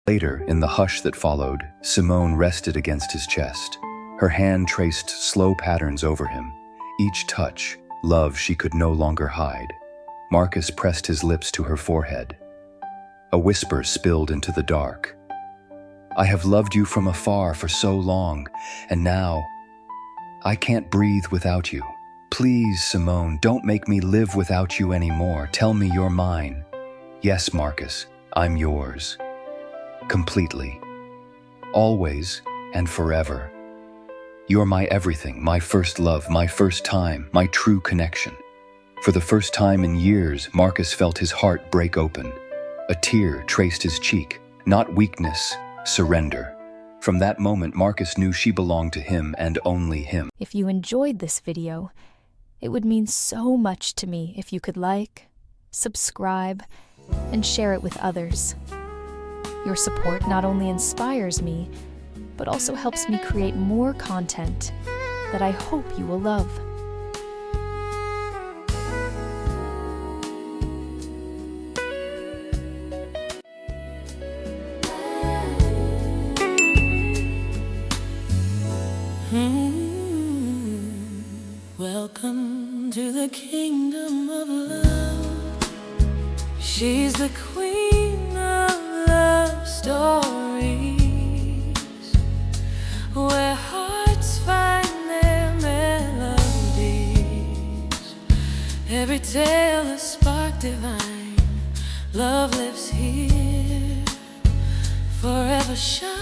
Later, in the hush that followed, Simone rested against his chest. Her hand traced slow patterns over him. Each touch, love she could no longer hide. Marcus pressed his lips to her forehead. A whisper spilled into the dark. I have loved you from afar for so long, and now I can't breathe without you. Please, Simone, don't make me live without you anymore. Tell me you're mine. Yes, Marcus, I'm yours. Completely. Always and forever. You're my everything, my first love, my first time, my true connection. For the first time in years, Marcus felt his heart break open. A tear traced his cheek, not weakness, surrender. From that moment, Marcus knew she belonged to him and only him. If you enjoyed this video, it would mean so much to me if you could like, subscribe, and share it with others. Your support not only inspires me, but also helps me create more content that I hope you will love. Welcome to the kingdom of love. She's the queen of love stories, where hearts find their melodies. Every tale a spark divine. Love lives here, forever shine.